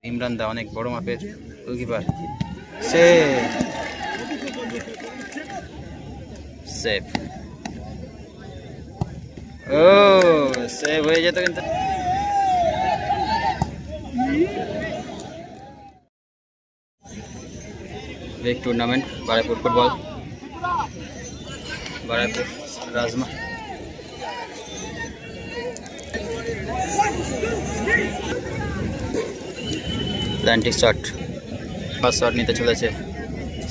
ইমরান দা অনেক বড় মাপের গোলকিপার। সেভ ও সেভ হয়ে যেত কিন্তু। Big tournament Baruipur football, Baruipur Rajmath. প্ল্যান্টিক শট, ফার্স্ট শট নিতে চলেছে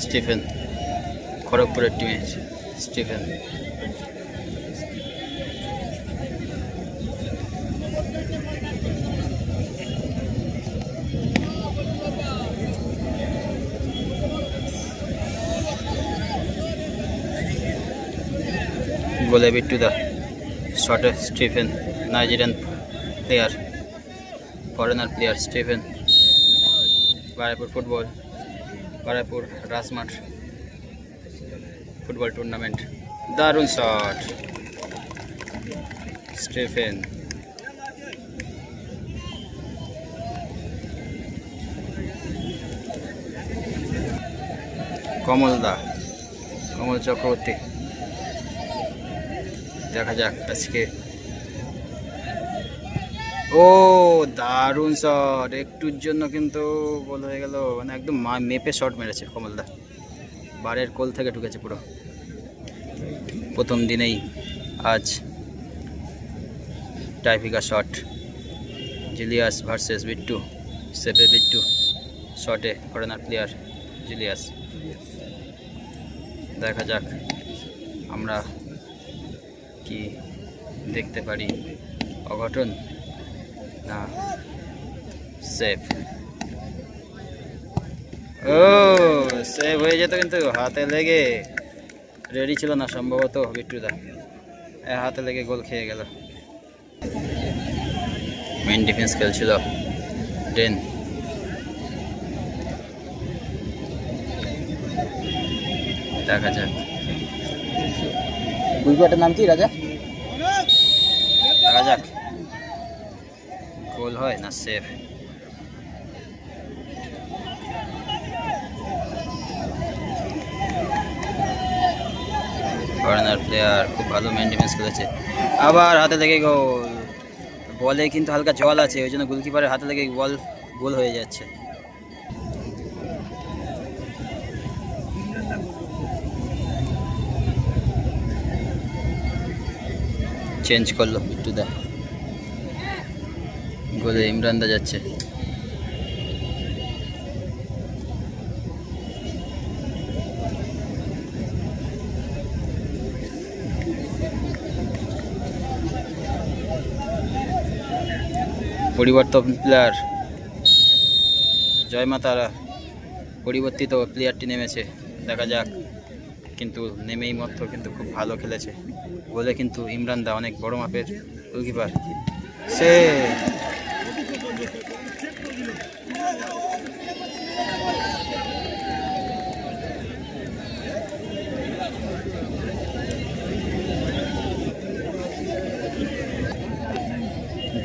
স্টিফেন, খড়গপুরের টিমে স্টিফেন। গোলে বিট্টু দা, শটে Stephen, Nigerian player, foreigner player Stephen. Baruipur football, Baruipur Rajmath football tournament. দারুণ শট স্টিফেন। কমল দা, কমল চক্রবর্তী। দেখা যাক আজকে। ও দারুণ শট, একটুর জন্য কিন্তু গোল হয়ে গেল। মানে একদম মেপে শট মেরেছে কমলদা, বারের কোল থেকে ঢুকেছে পুরো। প্রথম দিনেই আজ Typica shot. Julius versus Bittu, সেভে বিট্টু, শটে ফরেনার প্লেয়ার জুলিয়াস। দেখা যাক আমরা কি দেখতে পারি, অঘটন না সেভ। ও সেভ হয়ে যেত কিন্তু হাতে লেগে, রেডি ছিল না সম্ভবত বিট্টুদা, হাতে লেগে গোল খেয়ে গেল। মেন ডিফেন্স খেলছিল ডেন। দেখা যাক গোলকিপারের নাম কি রাজা, দেখা যাক গোল হয় না সেভ। ফরেনার প্লেয়ার খুব ভালো মেন ডিফেন্স করেছে, আবার হাতে লেগে গোল। বলে কিন্তু হালকা জল আছে, ওই জন্য গোলকিপারের হাতে লেগে বল গোল হয়ে যাচ্ছে। চেঞ্জ করলো বিট্টুদা, গোলে ইমরান দা যাচ্ছে। পরিবর্তন প্লেয়ার জয় মা তারা, পরিবর্তিত প্লেয়ারটি নেমেছে। দেখা যাক, কিন্তু নেমেই মাত্র কিন্তু খুব ভালো খেলেছে। গোলে কিন্তু ইমরান দা অনেক বড় মাপের গোলকিপার। সে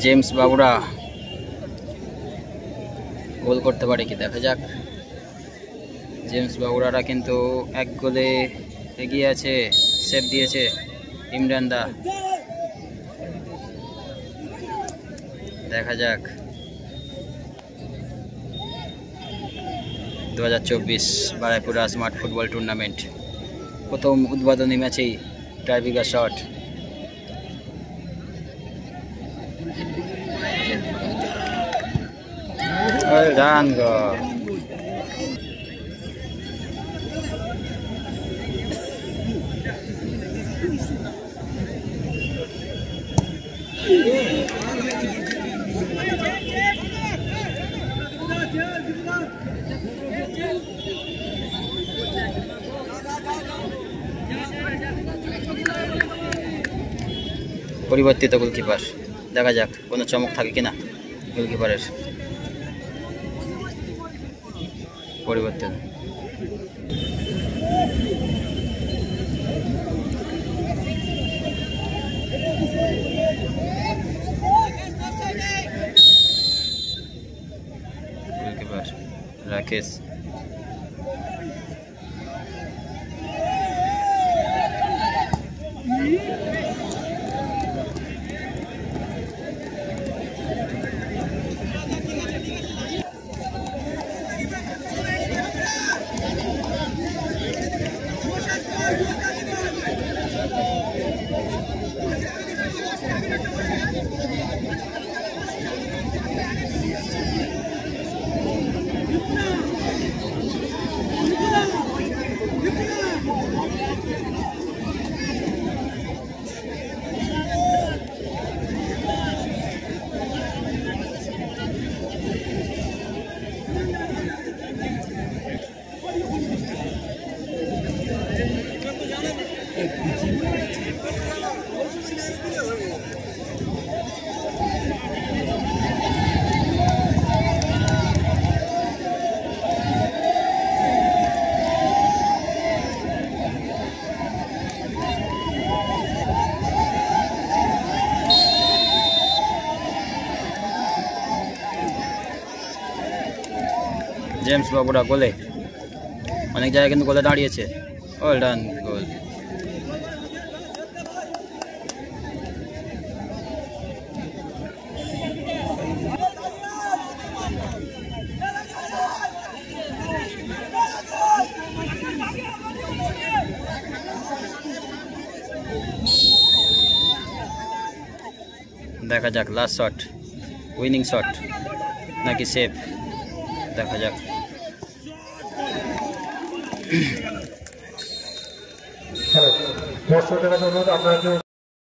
জেমস বাবুরা গোল করতে পারে কি, দেখা যাক। জেমস বাবুরারা কিন্তু এক গোলে এগিয়ে আছে, সেভ দিয়েছে ইমরান দা। দেখা যাক 2024 বারাইপুর রাজমাঠ ফুটবল টুর্নামেন্ট প্রথম উদ্বোধনী ম্যাচেই টাইপিকা শট। রান গো, পরিবর্তিত গোলকিপার। দেখা যাক কোনো চমক থাকে কিনা গোলকিপারের। পরিবর্তন রাকেশ। জেমস বাবুরা গোলে, অনেক জায়গায় কিন্তু গোলে দাঁড়িয়েছে। অল ডান গোল। দেখা যাক লাস্ট শট, উইনিং শট নাকি সেভ, দেখা যাক। দর্শকের কাছে অনুরোধ, আপনারা কেউ